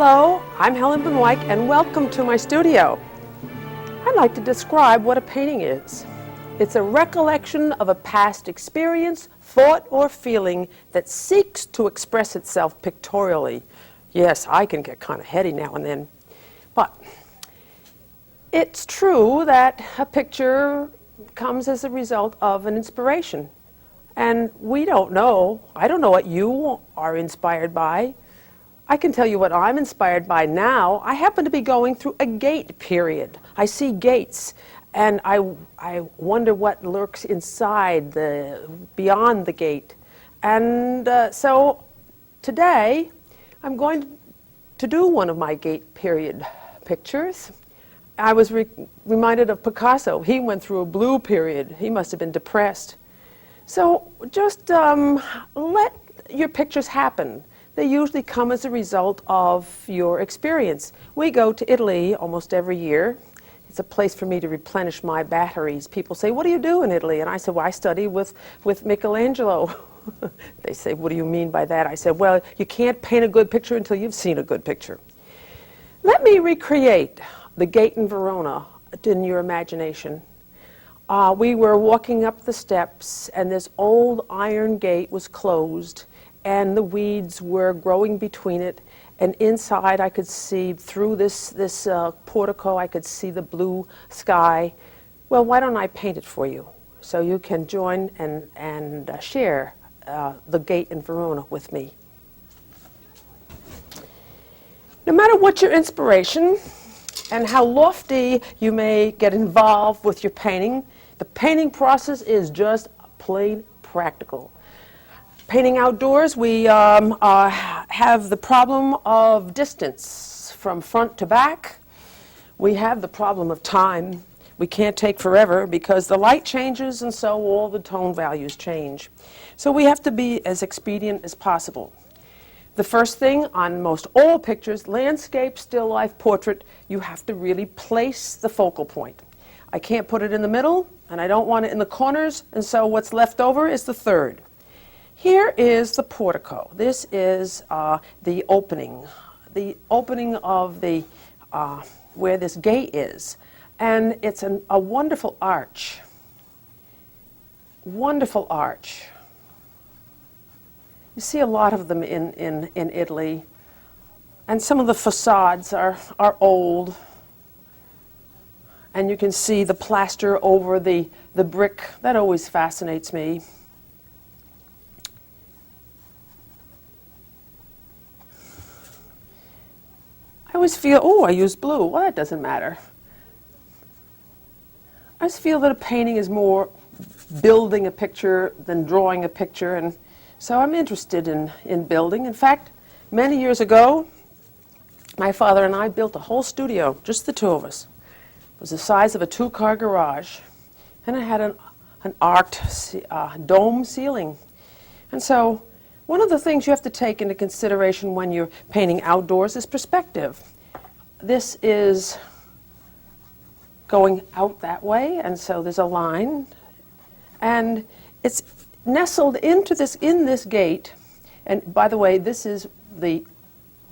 Hello, I'm Helen Benoit and welcome to my studio. I'd like to describe what a painting is. It's a recollection of a past experience, thought, or feeling that seeks to express itself pictorially. Yes, I can get kind of heady now and then, but it's true that a picture comes as a result of an inspiration. And we don't know, I don't know what you are inspired by. I can tell you what I'm inspired by now. I happen to be going through a gate period. I see gates, and I wonder what lurks inside, beyond the gate. And so today, I'm going to do one of my gate period pictures. I was reminded of Picasso. He went through a blue period. He must have been depressed. So just let your pictures happen. They usually come as a result of your experience. We go to Italy almost every year. It's a place for me to replenish my batteries. People say, what do you do in Italy? And I said, well, I study with Michelangelo. They say, what do you mean by that? I said, well, you can't paint a good picture until you've seen a good picture. Let me recreate the gate in Verona in your imagination. We were walking up the steps, and this old iron gate was closed, and the weeds were growing between it, and inside I could see through this portico, I could see the blue sky. Well, why don't I paint it for you so you can join and share the gate in Verona with me. No matter what your inspiration and how lofty you may get involved with your painting, the painting process is just plain practical. Painting outdoors, we have the problem of distance from front to back. We have the problem of time. We can't take forever because the light changes, and so all the tone values change. So we have to be as expedient as possible. The first thing on most all pictures, landscape, still life, portrait, you have to really place the focal point. I can't put it in the middle, and I don't want it in the corners, and so what's left over is the third. Here is the portico. This is the opening of the where this gate is, and it's a wonderful arch. Wonderful arch. You see a lot of them in Italy, and some of the facades are old, and you can see the plaster over the brick. That always fascinates me. I always feel, oh, I used blue. Well, that doesn't matter. I just feel that a painting is more building a picture than drawing a picture, and so I'm interested in building. In fact, many years ago, my father and I built a whole studio, just the two of us. It was the size of a two-car garage, and it had an arched dome ceiling. And so one of the things you have to take into consideration when you're painting outdoors is perspective. This is going out that way, and so there's a line, and it's nestled into in this gate. And by the way, this is the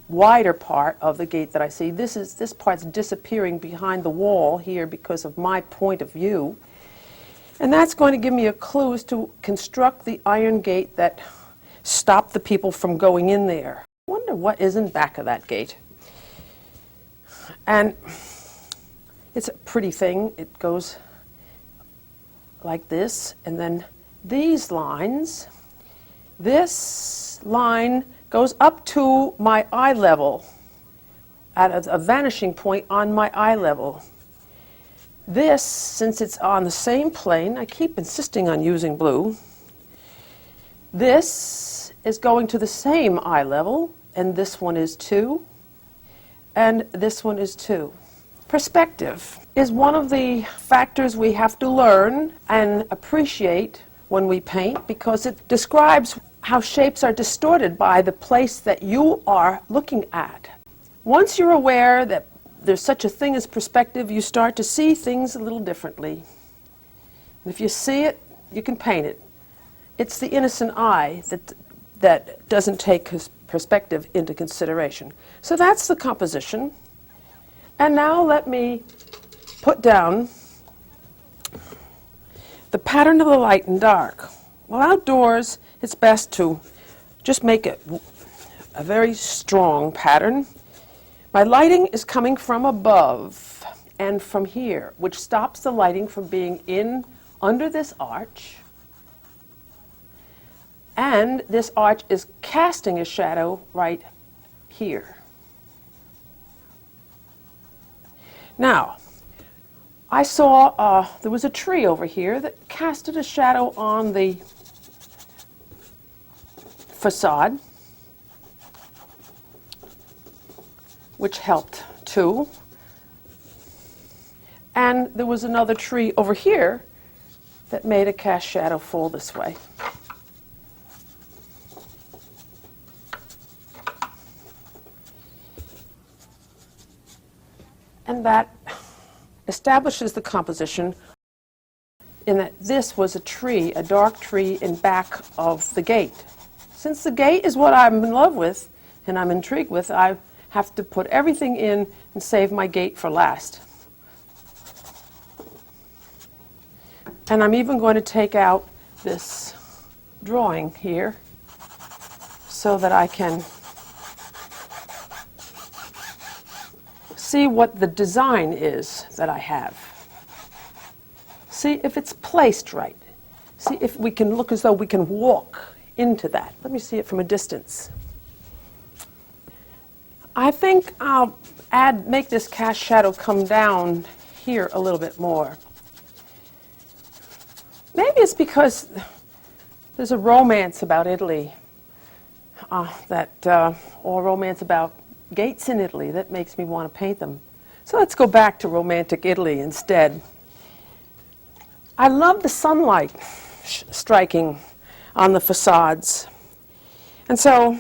wider part of the gate that I see. This part's disappearing behind the wall here because of my point of view, and that's going to give me a clue as to construct the iron gate that stop the people from going in there. I wonder what is in back of that gate. And it's a pretty thing. It goes like this, and then these lines, this line goes up to my eye level, at a vanishing point on my eye level. This, since it's on the same plane, I keep insisting on using blue, this is going to the same eye level, and this one is 2, and this one is 2. Perspective is one of the factors we have to learn and appreciate when we paint, because it describes how shapes are distorted by the place that you are looking at. Once you're aware that there's such a thing as perspective, you start to see things a little differently. And if you see it, you can paint it. It's the innocent eye that doesn't take perspective into consideration. So that's the composition. And now let me put down the pattern of the light and dark. Well, outdoors, it's best to just make it a very strong pattern. My lighting is coming from above and from here, which stops the lighting from being in under this arch. And this arch is casting a shadow right here. Now, I saw there was a tree over here that casted a shadow on the facade, which helped too. And there was another tree over here that made a cast shadow fall this way. And that establishes the composition in that this was a tree, a dark tree in back of the gate. Since the gate is what I'm in love with and I'm intrigued with, I have to put everything in and save my gate for last. And I'm even going to take out this drawing here so that I can see what the design is that I have. See if it's placed right. See if we can look as though we can walk into that. Let me see it from a distance. I think I'll make this cast shadow come down here a little bit more. Maybe it's because there's a romance about Italy, or romance about gates in Italy that makes me want to paint them. So let's go back to romantic Italy instead. I love the sunlight striking on the facades. And so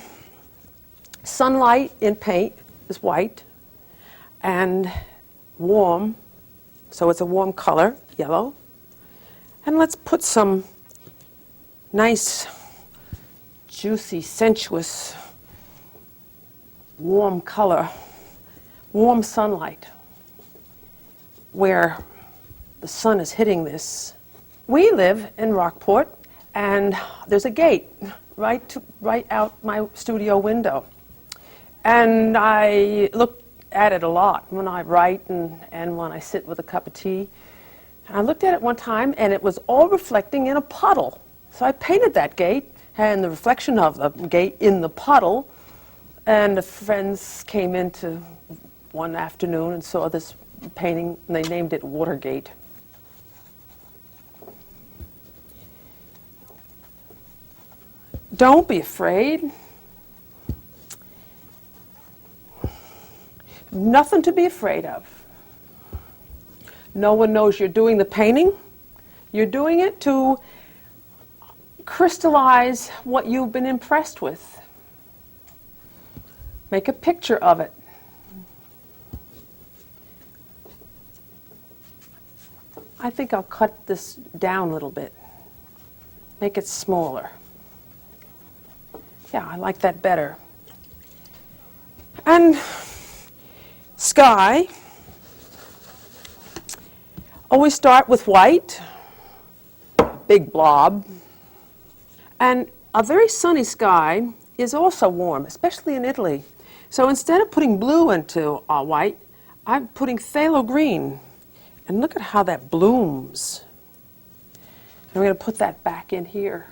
sunlight in paint is white and warm, so it's a warm color, yellow. And let's put some nice, juicy, sensuous, warm color, warm sunlight, where the sun is hitting this. We live in Rockport, and there's a gate right out my studio window. And I look at it a lot when I write and when I sit with a cup of tea. And I looked at it one time, and it was all reflecting in a puddle. So I painted that gate, and the reflection of the gate in the puddle. And the friends came into one afternoon and saw this painting, and they named it Watergate. Don't be afraid. Nothing to be afraid of. No one knows you're doing the painting. You're doing it to crystallize what you've been impressed with. Make a picture of it. I think I'll cut this down a little bit. Make it smaller. Yeah, I like that better. And sky. Always start with white, big blob. And a very sunny sky is also warm, especially in Italy. So instead of putting blue into white, I'm putting phthalo green. And look at how that blooms. And I'm going to put that back in here.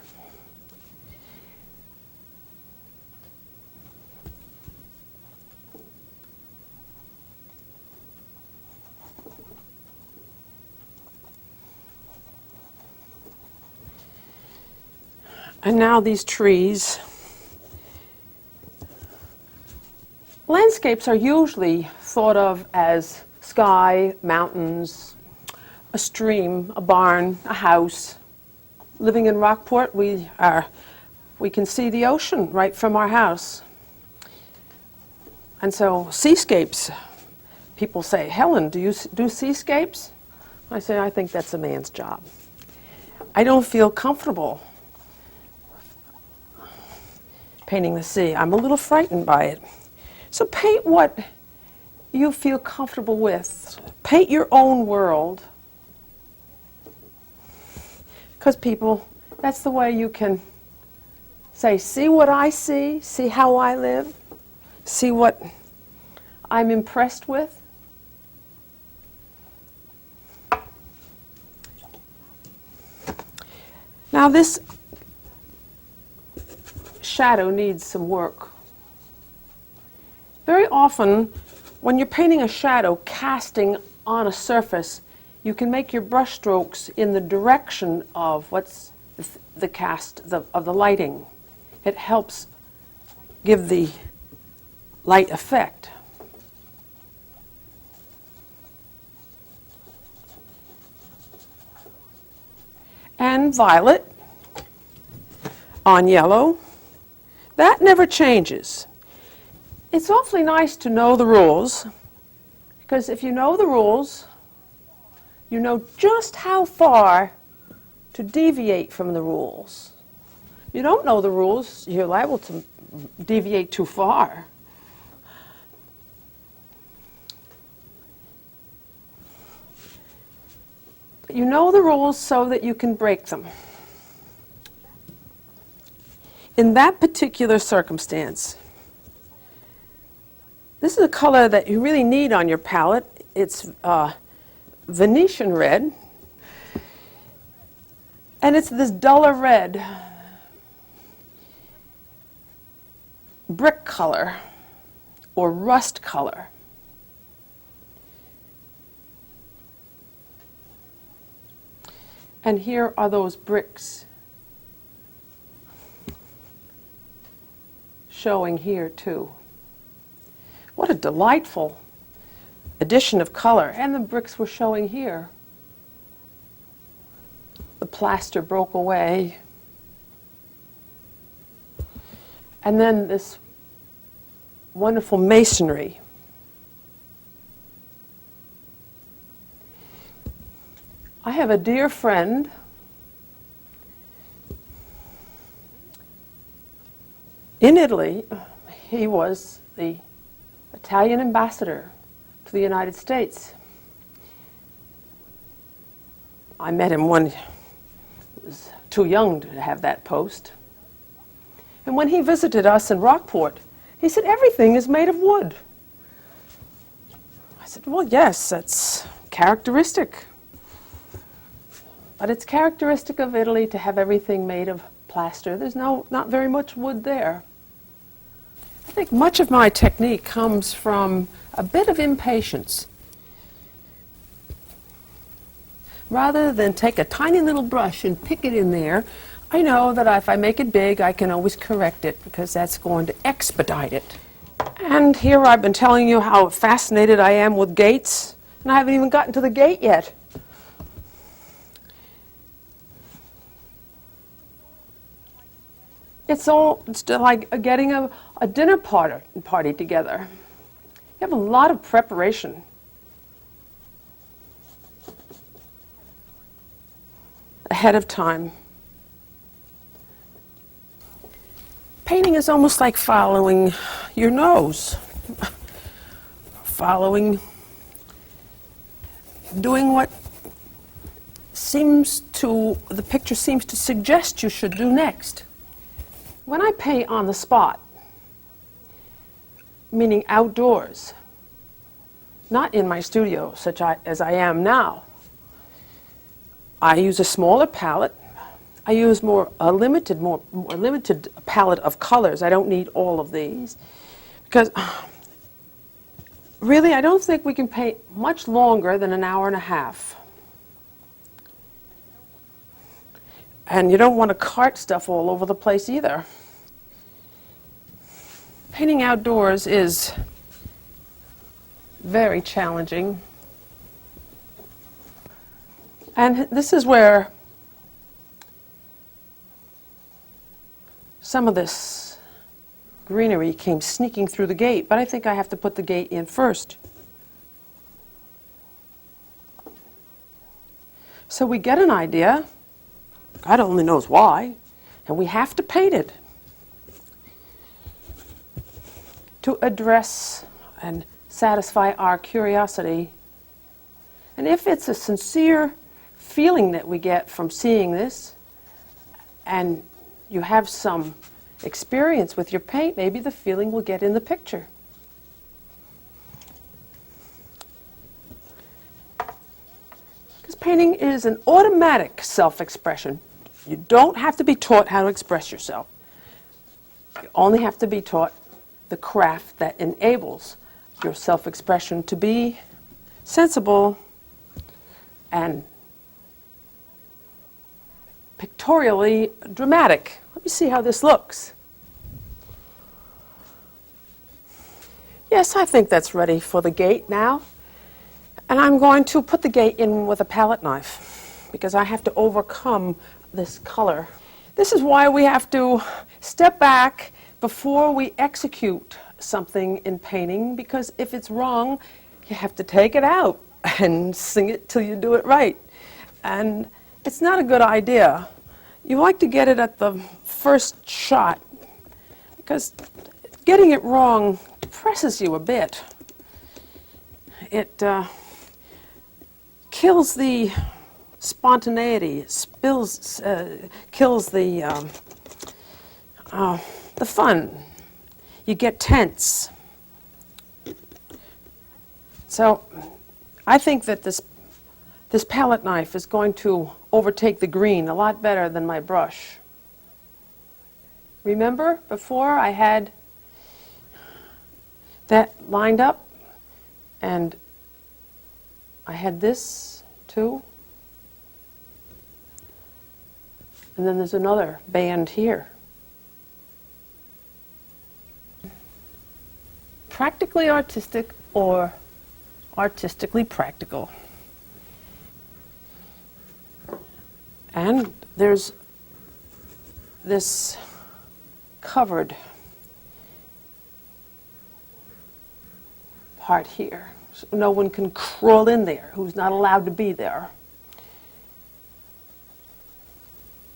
And now these trees. Landscapes are usually thought of as sky, mountains, a stream, a barn, a house. Living in Rockport, we can see the ocean right from our house. And so seascapes, people say, Helen, do you do seascapes? I say, I think that's a man's job. I don't feel comfortable painting the sea. I'm a little frightened by it. So paint what you feel comfortable with. Paint your own world. Because people, that's the way you can say, see what I see how I live, see what I'm impressed with. Now this shadow needs some work. Very often, when you're painting a shadow casting on a surface, you can make your brush strokes in the direction of what's the cast of the lighting. It helps give the light effect. And violet on yellow, that never changes. It's awfully nice to know the rules, because if you know the rules, you know just how far to deviate from the rules. You don't know the rules, you're liable to deviate too far. But you know the rules so that you can break them. In that particular circumstance, this is a color that you really need on your palette. It's Venetian red, and it's this duller red, brick color or rust color. And here are those bricks showing here too. What a delightful addition of color. And the bricks were showing here. The plaster broke away. And then this wonderful masonry. I have a dear friend in Italy. He was the Italian ambassador to the United States. I met him when he was too young to have that post. And when he visited us in Rockport, he said, everything is made of wood. I said, well, yes, that's characteristic. But it's characteristic of Italy to have everything made of plaster. There's not very much wood there. I think much of my technique comes from a bit of impatience. Rather than take a tiny little brush and pick it in there, I know that if I make it big, I can always correct it because that's going to expedite it. And here I've been telling you how fascinated I am with gates, and I haven't even gotten to the gate yet. It's like getting a dinner party together. You have a lot of preparation. Ahead of time. Painting is almost like following your nose. Doing what the picture seems to suggest you should do next. When I paint on the spot, meaning outdoors, not in my studio such as I am now, I use a smaller palette. I use more limited palette of colors. I don't need all of these because really I don't think we can paint much longer than an hour and a half. And you don't want to cart stuff all over the place either. Painting outdoors is very challenging. And this is where some of this greenery came sneaking through the gate, but I think I have to put the gate in first. So we get an idea, God only knows why, and we have to paint it. to address and satisfy our curiosity. And if it's a sincere feeling that we get from seeing this, and you have some experience with your paint, maybe the feeling will get in the picture. Because painting is an automatic self-expression. You don't have to be taught how to express yourself. You only have to be taught the craft that enables your self-expression to be sensible and pictorially dramatic. Let me see how this looks. Yes, I think that's ready for the gate now. And I'm going to put the gate in with a palette knife because I have to overcome this color. This is why we have to step back before we execute something in painting, because if it's wrong, you have to take it out and sing it till you do it right. And it's not a good idea. You like to get it at the first shot because getting it wrong depresses you a bit. It kills the spontaneity, kills the fun. You get tense. So I think that this palette knife is going to overtake the green a lot better than my brush. Remember before I had that lined up and I had this too? And then there's another band here. Practically artistic or artistically practical. And there's this covered part here. So no one can crawl in there who's not allowed to be there.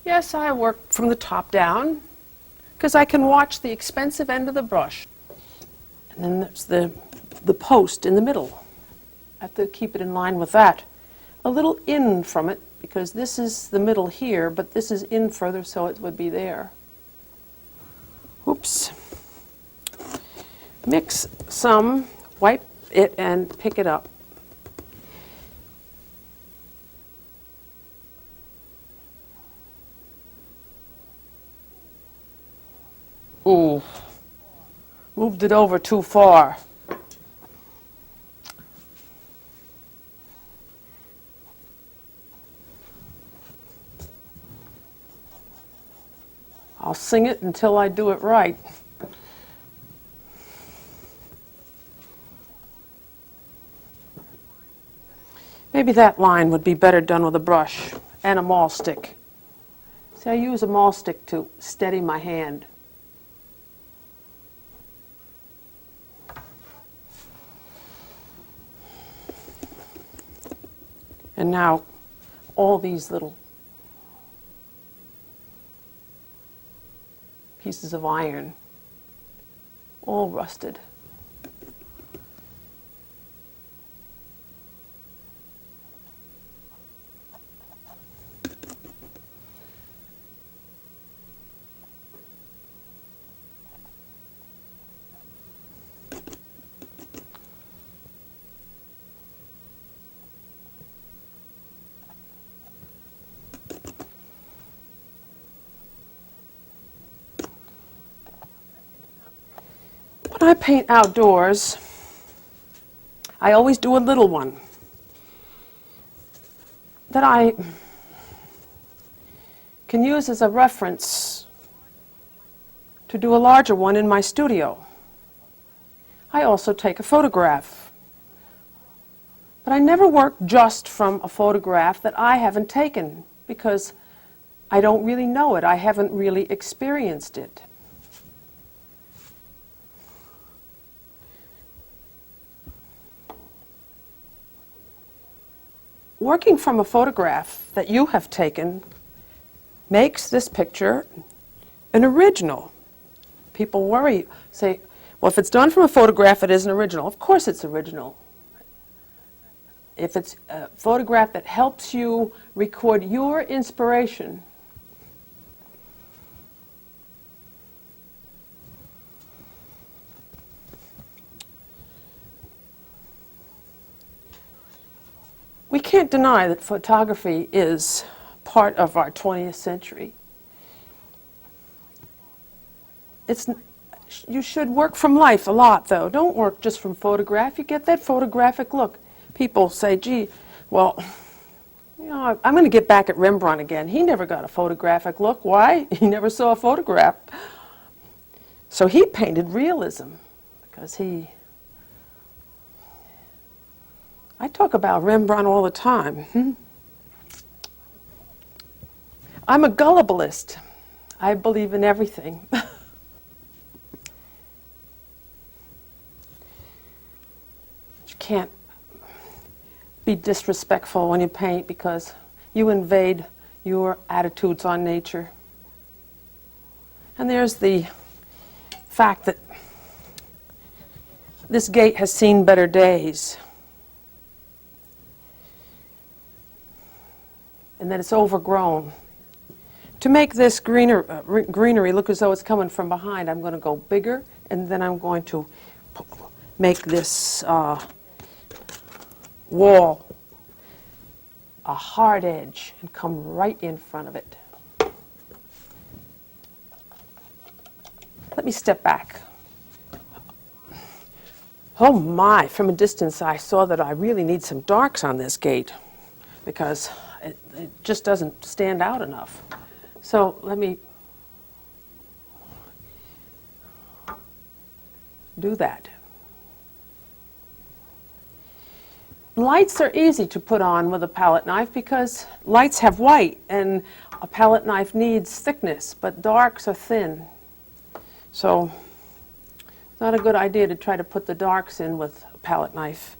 Yes, I work from the top down because I can watch the expensive end of the brush. And then there's the post in the middle. I have to keep it in line with that. A little in from it, because this is the middle here, but this is in further, so it would be there. Oops. Mix some, wipe it, and pick it up. Ooh. Moved it over too far. I'll sing it until I do it right. Maybe that line would be better done with a brush and a maul stick. See, I use a maul stick to steady my hand. And now all these little pieces of iron, all rusted. When I paint outdoors, I always do a little one that I can use as a reference to do a larger one in my studio. I also take a photograph. But I never work just from a photograph that I haven't taken because I don't really know it. I haven't really experienced it. Working from a photograph that you have taken makes this picture an original. People say, Well, if it's done from a photograph, it isn't original. Of course it's original. If it's a photograph that helps you record your inspiration, we can't deny that photography is part of our 20th century. You should work from life a lot, though. Don't work just from photograph. You get that photographic look. People say, gee, well, you know, I'm going to get back at Rembrandt again. He never got a photographic look. Why? He never saw a photograph. So he painted realism because I talk about Rembrandt all the time. I'm a gullibilist. I believe in everything. You can't be disrespectful when you paint because you invade your attitudes on nature. And there's the fact that this gate has seen better days and that it's overgrown. To make this greenery look as though it's coming from behind, I'm going to go bigger, and then I'm going to make this wall a hard edge and come right in front of it. Let me step back. Oh my, from a distance I saw that I really need some darks on this gate because it just doesn't stand out enough. So let me do that. Lights are easy to put on with a palette knife because lights have white and a palette knife needs thickness, but darks are thin. So it's not a good idea to try to put the darks in with a palette knife.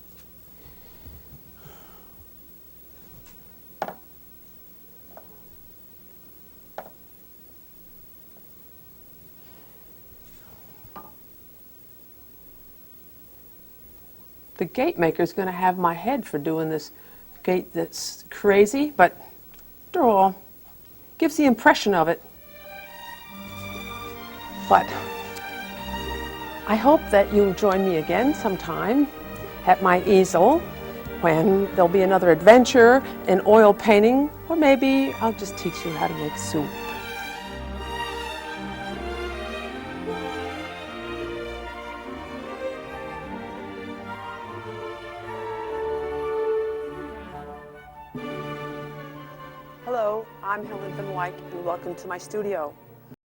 The gate maker is going to have my head for doing this gate that's crazy, but after all, gives the impression of it. But I hope that you'll join me again sometime at my easel when there'll be another adventure in oil painting, or maybe I'll just teach you how to make soup. Hello, I'm Helen Van Wyck, and welcome to my studio.